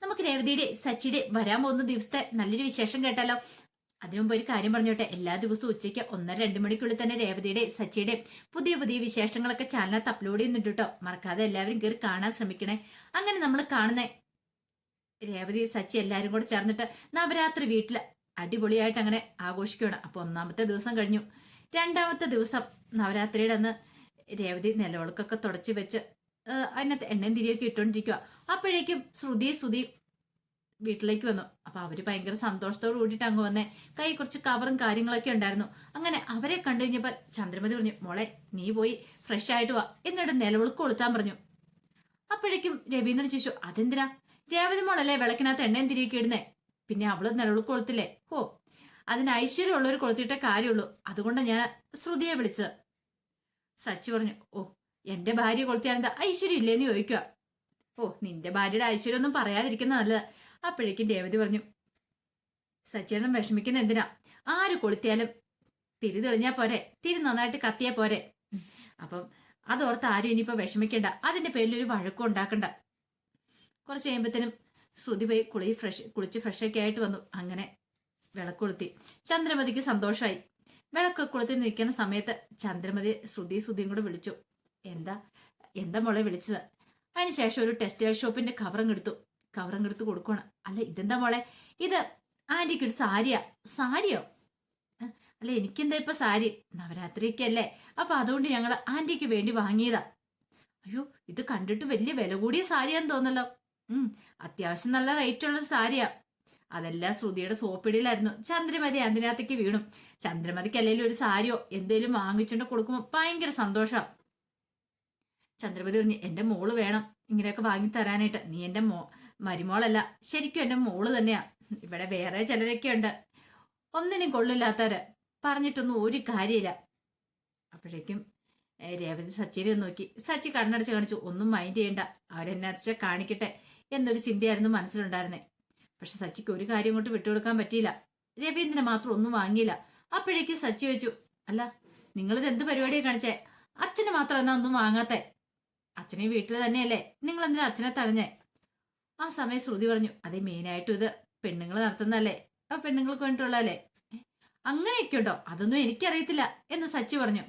നമുക്ക് രേവതിയുടെ സച്ചിയുടെ വരാൻ പോകുന്ന ദിവസത്തെ നല്ലൊരു വിശേഷം കേട്ടാലോ. അതിനു മുമ്പ് ഒരു കാര്യം പറഞ്ഞോട്ടെ. എല്ലാ ദിവസവും ഉച്ചയ്ക്ക് 1-2 മണിക്കുള്ളിൽ തന്നെ രേവതിയുടെ സച്ചിയുടെ പുതിയ പുതിയ വിശേഷങ്ങളൊക്കെ ചാനലിനകത്ത് അപ്ലോഡ് ചെയ്യുന്നുണ്ട് കേട്ടോ. മറക്കാതെ എല്ലാവരും കയറി കാണാൻ ശ്രമിക്കണേ. അങ്ങനെ നമ്മൾ കാണുന്ന രേവതി സച്ചി എല്ലാവരും കൂടെ ചേർന്നിട്ട് നവരാത്രി വീട്ടിൽ അടിപൊളിയായിട്ട് അങ്ങനെ ആഘോഷിക്കുകയാണ്. അപ്പൊ 1-ാമത്തെ ദിവസം കഴിഞ്ഞു. 2-ാമത്തെ ദിവസം നവരാത്രിയുടെ അന്ന് രേവതി നിലവിളക്കൊക്കെ തുടച്ചു വെച്ച് അതിനകത്ത് എണ്ണയും തിരിയൊക്കെ ഇട്ടുകൊണ്ടിരിക്കുക. അപ്പോഴേക്കും ശ്രുതി വീട്ടിലേക്ക് വന്നു. അപ്പൊ അവര് ഭയങ്കര സന്തോഷത്തോട് കൂടിയിട്ട് അങ്ങ് വന്നേ. കൈ കുറച്ച് കവറും കാര്യങ്ങളൊക്കെ ഉണ്ടായിരുന്നു. അങ്ങനെ അവരെ കണ്ടു കഴിഞ്ഞപ്പോ ചന്ദ്രമതി പറഞ്ഞു, മോളെ നീ പോയി ഫ്രഷ് ആയിട്ട് വാ, എന്നിട്ട് നിലവിളക്ക് കൊളുത്താൻ പറഞ്ഞു. അപ്പോഴേക്കും രവീന്ദ്രൻ ചോദിച്ചു, അതെന്തിനാ? രേവതി മോളല്ലേ വിളക്കിനകത്ത് എണ്ണയും തിരിയൊക്കെ ഇടുന്നേ, പിന്നെ അവള് നിലവിളക്ക് കൊളുത്തില്ലേ? ഓ, അതിന് ഐശ്വര്യമുള്ളവർ കൊളുത്തിയിട്ടേ കാര്യമുള്ളൂ, അതുകൊണ്ടാണ് ഞാൻ ശ്രുതിയെ വിളിച്ചത്. സച്ചി പറഞ്ഞു, ഓ, എന്റെ ഭാര്യ കൊളുത്തിയാലെന്താ ഐശ്വര്യം ഇല്ലേന്ന് ചോദിക്കുക. ഓ, നിന്റെ ഭാര്യയുടെ ഐശ്വര്യം ഒന്നും പറയാതിരിക്കുന്ന നല്ലത്. അപ്പോഴേക്കും രേവതി പറഞ്ഞു, സച്ചിയേട്ടൻ വിഷമിക്കുന്ന എന്തിനാ? ആര് കൊളുത്തിയാലും തിരി തെളിഞ്ഞാ പോരെ, തിരി നന്നായിട്ട് കത്തിയാ പോരെ. അപ്പം അതോർത്ത് ആരും ഇനിയിപ്പോ വിഷമിക്കണ്ട, അതിന്റെ പേരിലൊരു വഴക്കം ഉണ്ടാക്കണ്ട. കുറച്ച് കഴിയുമ്പത്തേനും ശ്രുതി പോയി കുളിച്ച് ഫ്രഷൊക്കെ ആയിട്ട് വന്നു. അങ്ങനെ വിളക്ക് കൊളുത്തി. ചന്ദ്രമതിക്ക് സന്തോഷമായി. വിളക്ക് കൊളുത്തി നിൽക്കുന്ന സമയത്ത് ചന്ദ്രമതി ശ്രുതിയും കൂടെ വിളിച്ചു. എന്താ മോളെ വിളിച്ചത്? അതിനുശേഷം ഒരു ടെക്സ്റ്റൈൽ ഷോപ്പിന്റെ കവറങ്ങ് എടുത്ത് കൊടുക്കണം. അല്ല, ഇതെന്താ മോളെ? ഇത് ആന്റിക്ക് ഒരു സാരിയോ? അല്ല, എനിക്കെന്താ ഇപ്പൊ സാരി? നവരാത്രിക്കല്ലേ, അപ്പൊ അതുകൊണ്ട് ഞങ്ങൾ ആന്റിക്ക് വേണ്ടി വാങ്ങിയതാ. അയ്യോ, ഇത് കണ്ടിട്ട് വലിയ വില കൂടിയ സാരിയാന്ന് തോന്നല്ലോ. അത്യാവശ്യം നല്ല റേറ്റ് ഉള്ള സാരിയാ. അതെല്ലാം ശ്രുതിയുടെ സോപ്പിടിയിലായിരുന്നു. ചന്ദ്രമതി അതിനകത്തേക്ക് വീണു. ചന്ദ്രമതിക്ക് അല്ലെങ്കിലും ഒരു സാരിയോ എന്തേലും വാങ്ങിച്ചുകൊണ്ട് കൊടുക്കുമ്പോ ഭയങ്കര സന്തോഷം. ചന്ദ്രമതി പറഞ്ഞു, എന്റെ മോള് വേണം ഇങ്ങനെയൊക്കെ വാങ്ങി തരാനായിട്ട്. നീ എന്റെ മരുമോളല്ല, ശരിക്കും എന്റെ മോള് തന്നെയാ. ഇവിടെ വേറെ ചിലരൊക്കെ ഉണ്ട്, ഒന്നിനും കൊള്ളില്ലാത്തവര്, പറഞ്ഞിട്ടൊന്നും ഒരു കാര്യമില്ല. അപ്പോഴേക്കും രേവതി സച്ചിനെ നോക്കി. സച്ചി കണ്ണടച്ച് കാണിച്ചു, ഒന്നും മൈൻഡ് ചെയ്യണ്ട, അവരെന്നാ വെച്ചാൽ കാണിക്കട്ടെ എന്നൊരു ചിന്തയായിരുന്നു മനസ്സിലുണ്ടായിരുന്നേ. പക്ഷെ സച്ചിക്ക് ഒരു കാര്യം കൊണ്ട് വിട്ടുകൊടുക്കാൻ പറ്റിയില്ല. രവീന്ദ്രനെ മാത്രം ഒന്നും വാങ്ങിയില്ല. അപ്പോഴേക്കും സച്ചി വെച്ചു, അല്ല, നിങ്ങളിത് എന്ത് പരിപാടിയെ കാണിച്ചേ? അച്ഛന് മാത്രം എന്നാ ഒന്നും വാങ്ങാത്തെ? അച്ഛനെ വീട്ടിൽ തന്നെയല്ലേ, നിങ്ങൾ എന്തിനാ അച്ഛനെ തടഞ്ഞേ? ആ സമയം ശ്രുതി പറഞ്ഞു, അതെ, മെയിനായിട്ടും ഇത് പെണ്ണുങ്ങൾ നടത്തുന്നതല്ലേ, ആ പെണ്ണുങ്ങൾക്ക് വേണ്ടിയിട്ടുള്ളതല്ലേ. അങ്ങനെയൊക്കെ ഉണ്ടോ? അതൊന്നും എനിക്കറിയത്തില്ല എന്ന് സച്ചി പറഞ്ഞു.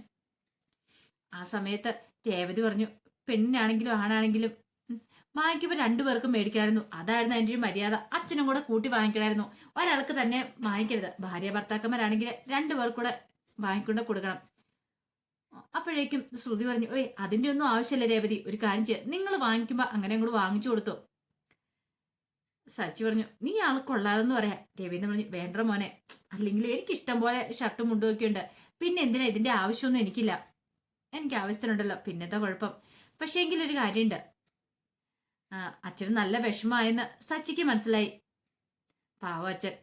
ആ സമയത്ത് രേവതി പറഞ്ഞു, പെണ്ണിനാണെങ്കിലും ആണാണെങ്കിലും വാങ്ങിക്കുമ്പോൾ 2 പേർക്കും മേടിക്കണമായിരുന്നു. അതായിരുന്നു അതിൻ്റെ ഒരു മര്യാദ. അച്ഛനും കൂടെ കൂട്ടി വാങ്ങിക്കണമായിരുന്നു. ഒരാൾക്ക് തന്നെ വാങ്ങിക്കരുത്. ഭാര്യ ഭർത്താക്കന്മാരാണെങ്കിൽ 2 പേർ കൂടെ വാങ്ങിക്കൊണ്ട് കൊടുക്കണം. അപ്പോഴേക്കും ശ്രുതി പറഞ്ഞു, ഓയ്, അതിന്റെ ഒന്നും ആവശ്യമില്ല രേവതി, ഒരു കാര്യം ചെയ്യാം, നിങ്ങൾ വാങ്ങിക്കുമ്പോ അങ്ങനെ അങ്ങോട്ട് വാങ്ങിച്ചു കൊടുത്തു. സച്ചി പറഞ്ഞു, നീ ആള് കൊള്ളാതെന്ന് പറയാ. രവീന്ദ്രൻ പറഞ്ഞു, വേണ്ട മോനെ, അല്ലെങ്കിൽ എനിക്ക് ഇഷ്ടം പോലെ ഷർട്ടും മുണ്ടും ഒക്കെ ഉണ്ട്, പിന്നെ എന്തിനാ ഇതിന്റെ ആവശ്യമൊന്നും എനിക്കില്ല, എനിക്ക് ആവശ്യത്തിനുണ്ടല്ലോ, പിന്നത്തെ കുഴപ്പം. പക്ഷേ എങ്കിലൊരു കാര്യമുണ്ട്, അച്ഛന് നല്ല വിഷമായെന്ന് സച്ചിക്ക് മനസ്സിലായി. പാവ അച്ഛൻ.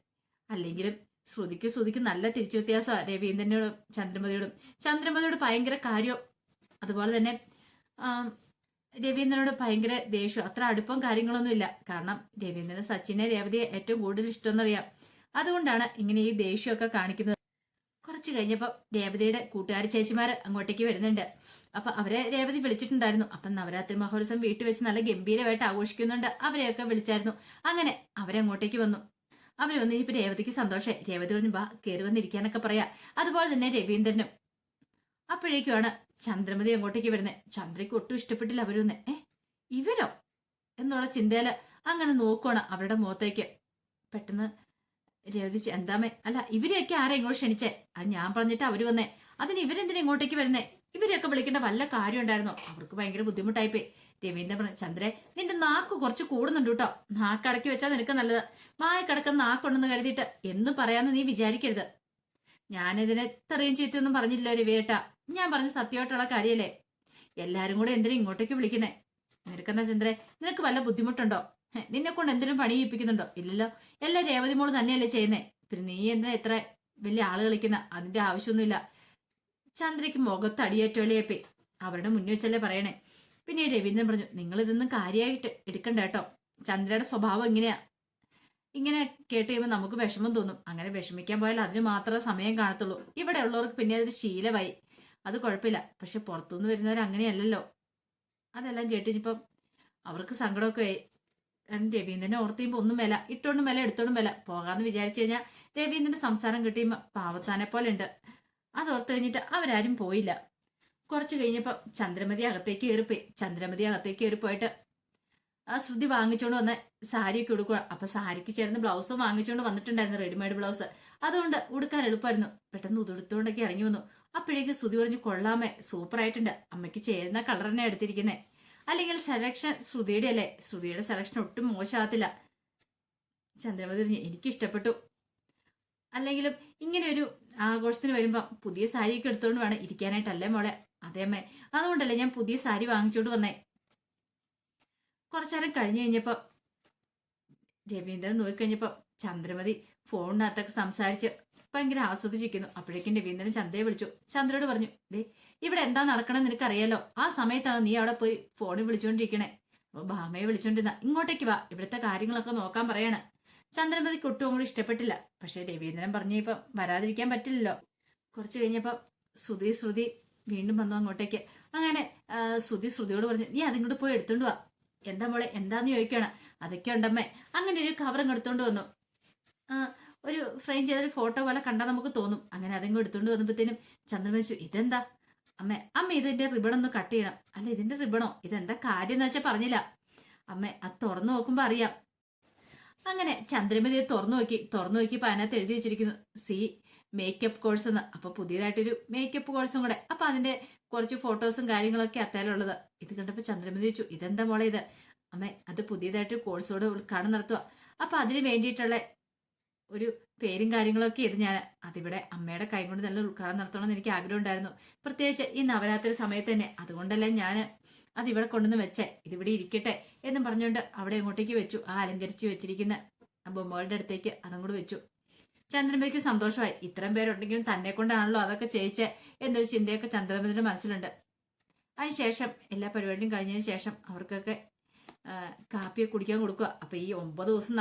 അല്ലെങ്കിലും ശ്രുതിക്ക് നല്ല തിരിച്ചു വ്യത്യാസമാണ് രവീന്ദ്രനോടും ചന്ദ്രമതിയോട് ഭയങ്കര കാര്യം. അതുപോലെ തന്നെ രവീന്ദ്രനോട് ഭയങ്കര ദേഷ്യം. അത്ര അടുപ്പം കാര്യങ്ങളൊന്നും ഇല്ല. കാരണം രവീന്ദ്രന് സച്ചിനെ രേവതിയെ ഏറ്റവും കൂടുതൽ ഇഷ്ടമെന്നറിയാം. അതുകൊണ്ടാണ് ഇങ്ങനെ ഈ ദേഷ്യമൊക്കെ കാണിക്കുന്നത്. കുറച്ച് കഴിഞ്ഞപ്പോൾ രേവതിയുടെ കൂട്ടുകാരി ചേച്ചിമാർ അങ്ങോട്ടേക്ക് വരുന്നുണ്ട്. അപ്പൊ അവരെ രേവതി വിളിച്ചിട്ടുണ്ടായിരുന്നു. അപ്പം നവരാത്രി മഹോത്സവം വീട്ടിൽ വെച്ച് നല്ല ഗംഭീരമായിട്ട് ആഘോഷിക്കുന്നുണ്ട്. അവരെയൊക്കെ വിളിച്ചായിരുന്നു. അങ്ങനെ അവരങ്ങോട്ടേക്ക് വന്നു. അവര് വന്ന് ഇനിയിപ്പോ രേവതിക്ക് സന്തോഷമായി. രേവതി പറഞ്ഞു, ബാ, കയറി വന്നിരിക്കാനൊക്കെ പറയാ. അതുപോലെ തന്നെ രവീന്ദ്രനും. അപ്പോഴേക്കുമാണ് ചന്ദ്രമതി അങ്ങോട്ടേക്ക് വരുന്നത്. ചന്ദ്രയ്ക്ക് ഒട്ടും ഇഷ്ടപ്പെട്ടില്ല അവരൊന്ന്. ഇവരോ എന്നുള്ള ചിന്തയില് അങ്ങനെ നോക്കുവാണ് അവരുടെ മുഖത്തേക്ക്. പെട്ടെന്ന് രേവതി, എന്താമേ, അല്ല, ഇവരെയൊക്കെ ആരാ ഇങ്ങോട്ട് ക്ഷണിച്ചേ? അത് ഞാൻ പറഞ്ഞിട്ട് അവര് വന്നേ, അതിന് ഇവരെന്തിനാ ഇങ്ങോട്ടേക്ക് വരുന്നേ? ഇവരെയൊക്കെ വിളിക്കേണ്ട വല്ല കാര്യം ഉണ്ടായിരുന്നോ? അവർക്ക് ഭയങ്കര ബുദ്ധിമുട്ടായിപ്പോയി. രവീന്ദ്രൻ പറഞ്ഞു, ചന്ദ്രേ, നിന്റെ നാക്ക് കുറച്ച് കൂടുന്നുണ്ട് കേട്ടോ. നാക്കടക്കി വെച്ചാൽ നിനക്ക് നല്ലത്. വായ കിടക്കുന്ന നാക്കുണ്ടെന്ന് കരുതിയിട്ട് എന്നും പറയാന്ന് നീ വിചാരിക്കരുത്. ഞാനിതിനെ ഇത്രയും ചീത്തയൊന്നും പറഞ്ഞില്ലല്ലോ രവിയേട്ടാ. ഞാൻ പറഞ്ഞ സത്യമായിട്ടുള്ള കാര്യല്ലേ. എല്ലാരും കൂടെ എന്തിനാ ഇങ്ങോട്ടേക്ക് വിളിക്കുന്നേ? നിനക്കെന്താ ചന്ദ്രേ, നിനക്ക് വല്ല ബുദ്ധിമുട്ടുണ്ടോ? നിന്നെ കൊണ്ട് എന്തിനും പണി ചെയ്യിപ്പിക്കുന്നുണ്ടോ? ഇല്ലല്ലോ, എല്ലാം രേവതി മോള് തന്നെയല്ലേ ചെയ്യുന്നേ. പിന്നെ നീ എന്തിനാ ഇത്ര വലിയ ആള് കളിക്കുന്ന? അതിന്റെ ആവശ്യമൊന്നുമില്ല. ചന്ദ്രയ്ക്ക് മുഖത്ത് അടിയേറ്റോളിയേപ്പേ അവരുടെ മുന്നിൽ വെച്ചല്ലേ പറയണേ. പിന്നെ രവീന്ദ്രൻ പറഞ്ഞു, നിങ്ങൾ ഇതൊന്നും കാര്യമായിട്ട് എടുക്കണ്ട കേട്ടോ. ചന്ദ്രയുടെ സ്വഭാവം ഇങ്ങനെയാ. ഇങ്ങനെ കേട്ട് കഴിയുമ്പോൾ നമുക്ക് വിഷമം തോന്നും. അങ്ങനെ വിഷമിക്കാൻ പോയാൽ അതിന് മാത്രമേ സമയം കാണത്തുള്ളൂ. ഇവിടെ ഉള്ളവർക്ക് പിന്നെ അതൊരു ശീലമായി. അത് കുഴപ്പമില്ല. പക്ഷെ പുറത്തുനിന്ന് വരുന്നവർ അങ്ങനെയല്ലല്ലോ. അതെല്ലാം കേട്ടിപ്പം അവർക്ക് സങ്കടമൊക്കെ ആയി. രവീന്ദ്രനെ ഓർത്തിയുമ്പോ ഒന്നും വില ഇട്ടോണ്ടും വില എടുത്തോണ്ടും വില പോകാന്ന് വിചാരിച്ചു കഴിഞ്ഞാൽ രവീന്ദ്രന്റെ സംസാരം കിട്ടിയുമ്പോ പാവത്താനെ പോലെ ഉണ്ട്. അതോർത്ത് കഴിഞ്ഞിട്ട് അവരാരും പോയില്ല. കുറച്ച് കഴിഞ്ഞപ്പോ ചന്ദ്രമതി അകത്തേക്ക് കയറിപ്പോയി. ചന്ദ്രമതി അകത്തേക്ക് കയറിപ്പോയിട്ട് ആ ശ്രുതി വാങ്ങിച്ചോണ്ട് വന്ന സാരിയൊക്കെ ഉടുക്കുക. അപ്പൊ സാരിക്ക് ചേർന്ന് ബ്ലൗസും വാങ്ങിച്ചോണ്ട് വന്നിട്ടുണ്ടായിരുന്നു, റെഡിമെയ്ഡ് ബ്ലൗസ്. അതുകൊണ്ട് ഉടുക്കാൻ എളുപ്പമായിരുന്നു. പെട്ടെന്ന് ഉടുത്തോണ്ടൊക്കെ ഇറങ്ങി വന്നു. അപ്പോഴേക്കും ശ്രുതി പറഞ്ഞു, കൊള്ളാമേ, സൂപ്പർ ആയിട്ടുണ്ട്, അമ്മയ്ക്ക് ചേരുന്ന കളർ തന്നെ എടുത്തിരിക്കുന്നേ. അല്ലെങ്കിൽ സെലക്ഷൻ ശ്രുതിയുടെ അല്ലേ, ശ്രുതിയുടെ സെലക്ഷൻ ഒട്ടും മോശമാകത്തില്ല. ചന്ദ്രമതി പറഞ്ഞു, എനിക്ക് ഇഷ്ടപ്പെട്ടു. അല്ലെങ്കിലും ഇങ്ങനെ ഒരു ആഘോഷത്തിന് വരുമ്പോ പുതിയ സാരിയൊക്കെ എടുത്തോണ്ട് വേണം ഇരിക്കാനായിട്ടല്ലേ മോളെ? അതേ അമ്മേ, അതുകൊണ്ടല്ലേ ഞാൻ പുതിയ സാരി വാങ്ങിച്ചോണ്ട് വന്നേ. കുറച്ചേരം കഴിഞ്ഞു കഴിഞ്ഞപ്പോ രവീന്ദ്രൻ നോക്കിക്കഴിഞ്ഞപ്പോ ചന്ദ്രമതി ഫോണിനകത്തൊക്കെ സംസാരിച്ച് ഭയങ്കര ആസ്വദിച്ചിരിക്കുന്നു. അപ്പോഴേക്കും രവീന്ദ്രൻ ചന്ദ്രയെ വിളിച്ചു. ചന്ദ്രയോട് പറഞ്ഞു, ദേ ഇവിടെ എന്താ നടക്കണമെന്ന് നിനക്കറിയാലോ, ആ സമയത്താണ് നീ അവിടെ പോയി ഫോണിൽ വിളിച്ചോണ്ടിരിക്കണേ. അപ്പൊ ഭാമയെ വിളിച്ചോണ്ടിരുന്ന, ഇങ്ങോട്ടേക്ക് വാ, ഇവിടുത്തെ കാര്യങ്ങളൊക്കെ നോക്കാൻ പറയാണ്. ചന്ദ്രമതിക്ക് ഒട്ടും കൂടി ഇഷ്ടപ്പെട്ടില്ല. പക്ഷെ രവീന്ദ്രൻ പറഞ്ഞപ്പോ വരാതിരിക്കാൻ പറ്റില്ലല്ലോ. കുറച്ച് കഴിഞ്ഞപ്പോ ശ്രുതി വീണ്ടും വന്നു അങ്ങോട്ടേക്ക്. അങ്ങനെ ശ്രുതിയോട് പറഞ്ഞു, നീ അതിങ്ങോട്ട് പോയി എടുത്തോണ്ട് വാ. എന്താ മോളെ, എന്താന്ന് ചോദിക്കണം. അതൊക്കെ ഉണ്ടമ്മേ. അങ്ങനെ ഒരു കവറും എടുത്തോണ്ട് വന്നു. ഒരു ഫ്രെയിം ചെയ്തൊരു ഫോട്ടോ പോലെ കണ്ടാൽ നമുക്ക് തോന്നും. അങ്ങനെ അതെങ്കിലും എടുത്തോണ്ട് വന്നപ്പോഴത്തേനും ചന്ദ്രൻ വെച്ചു, ഇതെന്താ അമ്മ ഇതിന്റെ റിബൺ ഒന്ന് കട്ട് ചെയ്യണം. അല്ല, ഇതിന്റെ റിബണോ, ഇതെന്താ കാര്യം എന്ന് വെച്ചാൽ പറഞ്ഞില്ല അമ്മേ. അത് തുറന്നു നോക്കുമ്പോ അറിയാം. അങ്ങനെ ചന്ദ്രമതി തുറന്നു നോക്കിയപ്പോ അതിനകത്ത് എഴുതി വെച്ചിരിക്കുന്നു സി മേക്കപ്പ് കോഴ്സ് എന്ന്. അപ്പൊ പുതിയതായിട്ടൊരു മേക്കപ്പ് കോഴ്സും കൂടെ. അപ്പൊ അതിന്റെ കുറച്ച് ഫോട്ടോസും കാര്യങ്ങളൊക്കെ അത്താലുള്ളത്. ഇത് കണ്ടപ്പോ ചന്ദ്രമതി ചോദിച്ചു, ഇതെന്താ മോളെ ഇത്? അമ്മേ, അത് പുതിയതായിട്ട് കോഴ്സോട് ഉദ്ഘാടനം നടത്തുക. അപ്പൊ അതിന് വേണ്ടിയിട്ടുള്ള ഒരു പേരും കാര്യങ്ങളൊക്കെ ഇത് ഞാൻ അതിവിടെ അമ്മയുടെ കൈ കൊണ്ട് നല്ല ഉദ്ഘാടനം നടത്തണമെന്ന് എനിക്ക് ആഗ്രഹം ഉണ്ടായിരുന്നു, പ്രത്യേകിച്ച് ഈ നവരാത്രി സമയത്ത് തന്നെ. അതുകൊണ്ടല്ലേ ഞാൻ അതിവിടെ കൊണ്ടുവന്ന് വെച്ചേ, ഇതിവിടെ ഇരിക്കട്ടെ എന്നും പറഞ്ഞുകൊണ്ട് അവിടെ ഇങ്ങോട്ടേക്ക് വെച്ചു. ആ അലങ്കരിച്ച് വെച്ചിരിക്കുന്ന ബൊമ്മകളുടെ അടുത്തേക്ക് അതും കൂടെ വെച്ചു. ചന്ദ്രമതിക്ക് സന്തോഷമായി. ഇത്രയും പേരുണ്ടെങ്കിലും തന്നെ കൊണ്ടാണല്ലോ അതൊക്കെ ചെയ്യിച്ചേ എന്നൊരു ചിന്തയൊക്കെ ചന്ദ്രമതിയുടെ മനസ്സിലുണ്ട്. അതിനുശേഷം എല്ലാ പരിപാടിയും കഴിഞ്ഞതിന് ശേഷം അവർക്കൊക്കെ കാപ്പിയെ കുടിക്കാൻ കൊടുക്കുക. അപ്പൊ ഈ 9 ദിവസം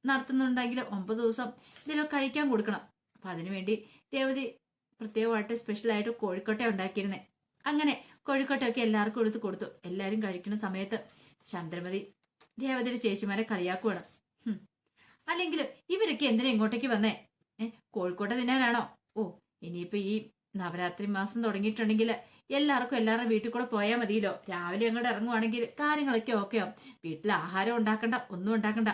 നടത്തുന്നുണ്ടെങ്കിൽ 9 ദിവസം ഇതിലൊക്കെ കഴിക്കാൻ കൊടുക്കണം. അപ്പൊ അതിനുവേണ്ടി രേവതി പ്രത്യേകമായിട്ട് സ്പെഷ്യലായിട്ട് കോഴിക്കോട്ടെ ഉണ്ടാക്കിയിരുന്നേ. അങ്ങനെ കോഴിക്കോട്ടൊക്കെ എല്ലാവർക്കും എടുത്ത് കൊടുത്തു. എല്ലാവരും കഴിക്കുന്ന സമയത്ത് ചന്ദ്രമതി രേവതിയുടെ ചേച്ചിമാരെ കളിയാക്കുവാണ്. അല്ലെങ്കിൽ ഇവരൊക്കെ എന്തിനാ ഇങ്ങോട്ടേക്ക് വന്നേ? കോഴിക്കോട്ടെ തിന്നാനാണോ? ഓ, ഇനിയിപ്പോ ഈ നവരാത്രി മാസം തുടങ്ങിയിട്ടുണ്ടെങ്കിൽ എല്ലാവർക്കും എല്ലാവരുടെ വീട്ടിൽ കൂടെ പോയാൽ മതിയല്ലോ. രാവിലെ അങ്ങോട്ട് ഇറങ്ങുവാണെങ്കിൽ കാര്യങ്ങളൊക്കെ ഓക്കെയോ. വീട്ടിൽ ആഹാരം ഉണ്ടാക്കണ്ട, ഒന്നും ഉണ്ടാക്കണ്ട.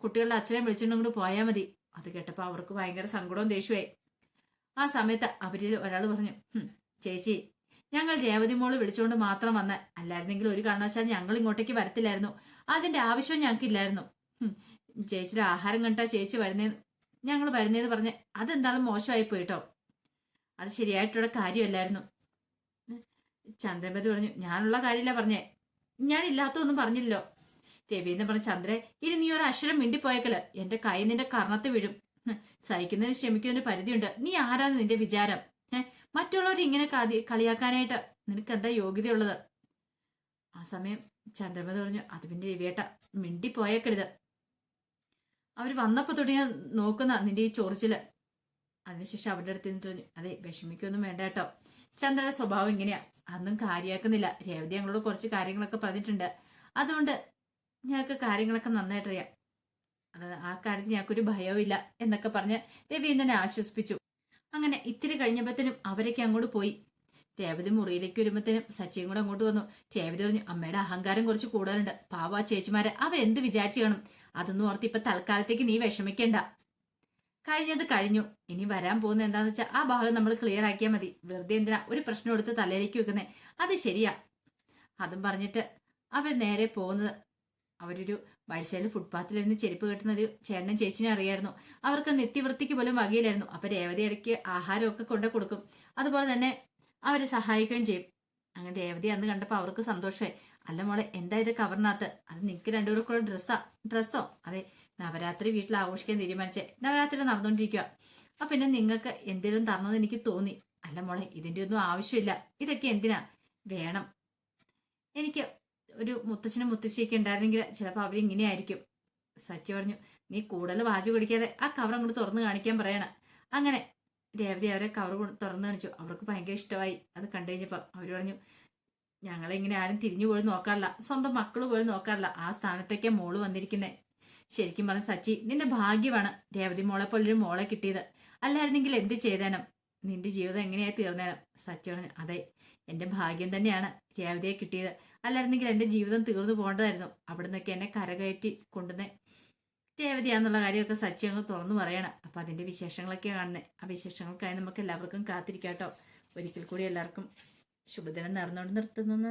കുട്ടികളുടെ അച്ഛനെ വിളിച്ചിട്ടുണ്ടെങ്കിൽ പോയാൽ മതി. അത് കേട്ടപ്പോൾ അവർക്ക് ഭയങ്കര സങ്കടവും ദേഷ്യമായി. ആ സമയത്ത് അവരിൽ ഒരാൾ പറഞ്ഞു, ചേച്ചി, ഞങ്ങൾ രേവതി മോള് വിളിച്ചുകൊണ്ട് മാത്രം വന്ന, അല്ലായിരുന്നെങ്കിൽ ഒരു കാരണവശാലും ഞങ്ങൾ ഇങ്ങോട്ടേക്ക് വരത്തില്ലായിരുന്നു. അതിന്റെ ആവശ്യവും ഞങ്ങൾക്കില്ലായിരുന്നു. ചേച്ചിയുടെ ആഹാരം കണ്ടാ ചേച്ചി ഞങ്ങൾ വരുന്നേന്ന് പറഞ്ഞ് അതെന്താളും മോശമായി പോയിട്ടോ. അത് ശരിയായിട്ടുള്ള കാര്യമല്ലായിരുന്നു. ചന്ദ്രമതി പറഞ്ഞു, ഞാനുള്ള കാര്യമില്ല പറഞ്ഞേ, ഞാനില്ലാത്തൊന്നും പറഞ്ഞില്ലല്ലോ. രവീന്ദ്രൻ പറഞ്ഞു, ചന്ദ്രേ, ഇനി നീ ഒരു അക്ഷരം മിണ്ടിപ്പോയേക്കല് എന്റെ കൈ നിന്റെ കർണത്ത് വീഴും. സഹിക്കുന്നതിന് ക്ഷമിക്കുന്നതിന് പരിധിയുണ്ട്. നീ ആരാന്ന് നിന്റെ വിചാരം? മറ്റുള്ളവർ ഇങ്ങനെ കളിയാക്കാനായിട്ട് നിനക്ക് എന്താ യോഗ്യതയുള്ളത്? ആ സമയം ചന്ദ്രമതി പറഞ്ഞു, അത് പിന്നെ രവിയേട്ട മിണ്ടിപ്പോയേക്കരുത്. അവർ വന്നപ്പോ തൊട്ട് ഞാൻ നോക്കുന്ന നിന്റെ ഈ ചോറിച്ചില്. അതിനുശേഷം അവരുടെ അടുത്ത് നിന്നിട്ട് പറഞ്ഞു, അതെ, വിഷമിക്കൊന്നും വേണ്ട കേട്ടോ. ചന്ദ്രയുടെ സ്വഭാവം ഇങ്ങനെയാ, അതൊന്നും കാര്യമാക്കുന്നില്ല. രേവതി ഞങ്ങളോട് കുറച്ച് കാര്യങ്ങളൊക്കെ പറഞ്ഞിട്ടുണ്ട്, അതുകൊണ്ട് ഞങ്ങൾക്ക് കാര്യങ്ങളൊക്കെ നന്നായിട്ടറിയാം. ആ കാര്യത്തിൽ ഞങ്ങൾക്കൊരു ഭയവും ഇല്ല എന്നൊക്കെ പറഞ്ഞ് രവീന്ദ്രനെ ആശ്വസിപ്പിച്ചു. അങ്ങനെ ഇത്തിരി കഴിഞ്ഞപ്പോഴത്തേനും അവരൊക്കെ അങ്ങോട്ട് പോയി. രേവതി മുറിയിലേക്ക് വരുമ്പോഴത്തേനും സച്ചിയും കൂടെ അങ്ങോട്ട് വന്നു. രേവതി പറഞ്ഞു, അമ്മയുടെ അഹങ്കാരം കുറച്ച് കൂടുതലുണ്ട്. പാവ ചേച്ചിമാരെ അവരെന്ത് വിചാരിച്ചു കാണും. അതൊന്നും ഓർത്ത് ഇപ്പൊ തൽക്കാലത്തേക്ക് നീ വിഷമിക്കണ്ട. കഴിഞ്ഞത് കഴിഞ്ഞു. ഇനി വരാൻ പോകുന്നത് എന്താന്ന് വെച്ചാൽ ആ ഭാഗം നമ്മൾ ക്ലിയർ ആക്കിയാൽ മതി. വെറുതെ എന്തിനാ ഒരു പ്രശ്നം എടുത്ത് തലയിലേക്ക് വെക്കുന്നേ? അത് ശരിയാ. അതും പറഞ്ഞിട്ട് അവർ നേരെ പോകുന്നത്, അവരൊരു വഴിസൈഡിൽ ഫുട്പാത്തിലിരുന്ന് ചെരുപ്പ് കെട്ടുന്ന ഒരു ചേട്ടനും ചേച്ചിനും അറിയായിരുന്നു. അവർക്ക് നിത്യവൃത്തിക്ക് പോലും വകയിലായിരുന്നു. അപ്പൊ രേവതി ഇടയ്ക്ക് ആഹാരമൊക്കെ കൊണ്ടു കൊടുക്കും, അതുപോലെ തന്നെ അവരെ സഹായിക്കുകയും ചെയ്യും. അങ്ങനെ രേവതി അന്ന് കണ്ടപ്പോൾ അവർക്ക് സന്തോഷമായി. അല്ല മോളെ, എന്താ ഇത് കവറിനകത്ത്? അത് നിനക്ക് രണ്ടുപേർക്കുള്ള ഡ്രസ്സോ? അതെ, നവരാത്രി വീട്ടിൽ ആഘോഷിക്കാൻ തീരുമാനിച്ചേ. നവരാത്രി നടന്നുകൊണ്ടിരിക്കുക. അപ്പൊ പിന്നെ നിങ്ങൾക്ക് എന്തെങ്കിലും തരണമെന്ന് എനിക്ക് തോന്നി. അല്ല മോളെ, ഇതിന്റെ ഒന്നും ആവശ്യമില്ല. ഇതൊക്കെ എന്തിനാ വേണം? എനിക്ക് ഒരു മുത്തച്ഛനും മുത്തശ്ശിയൊക്കെ ഉണ്ടായിരുന്നെങ്കിൽ ചിലപ്പോൾ അവരിങ്ങനെയായിരിക്കും. സച്ചി പറഞ്ഞു, നീ കൂടുതൽ വാചു കുടിക്കാതെ ആ കവർ അങ്ങോട്ട് തുറന്ന് കാണിക്കാൻ പറയണ. അങ്ങനെ രേവതി അവരെ കവർ തുറന്നു കാണിച്ചു. അവർക്ക് ഭയങ്കര ഇഷ്ടമായി. അത് കണ്ടു കഴിഞ്ഞപ്പോൾ അവർ പറഞ്ഞു, ഞങ്ങളിങ്ങനെ ആരും തിരിഞ്ഞു പോലും നോക്കാറില്ല, സ്വന്തം മക്കൾ പോലും നോക്കാറില്ല. ആ സ്ഥാനത്തേക്കാണ് മോള് വന്നിരിക്കുന്നത്. ശരിക്കും പറഞ്ഞ സച്ചി, നിന്റെ ഭാഗ്യമാണ് രേവതി മോളെ പോലൊരു മോളെ കിട്ടിയത്. അല്ലായിരുന്നെങ്കിൽ എന്ത് ചെയ്തേനം, നിന്റെ ജീവിതം എങ്ങനെയായി തീർന്നേനം. സച്ചി പറഞ്ഞു, അതെ, എന്റെ ഭാഗ്യം തന്നെയാണ് രേവതിയെ കിട്ടിയത്. അല്ലായിരുന്നെങ്കിൽ എന്റെ ജീവിതം തീർന്നു പോകേണ്ടതായിരുന്നു. അവിടെ നിന്നൊക്കെ എന്നെ കരകയറ്റി കൊണ്ടുവന്നേ രേവതിയാന്നുള്ള കാര്യമൊക്കെ സച്ചി അങ്ങ് തുറന്നു പറയണം. അപ്പൊ അതിന്റെ വിശേഷങ്ങളൊക്കെ കാണുന്നത്. ആ വിശേഷങ്ങൾക്കായി നമുക്ക് എല്ലാവർക്കും കാത്തിരിക്കാട്ടോ. ഒരിക്കൽ കൂടി എല്ലാവർക്കും ശുഭദിനം നേർന്നുകൊണ്ട് നിർത്തുന്നു.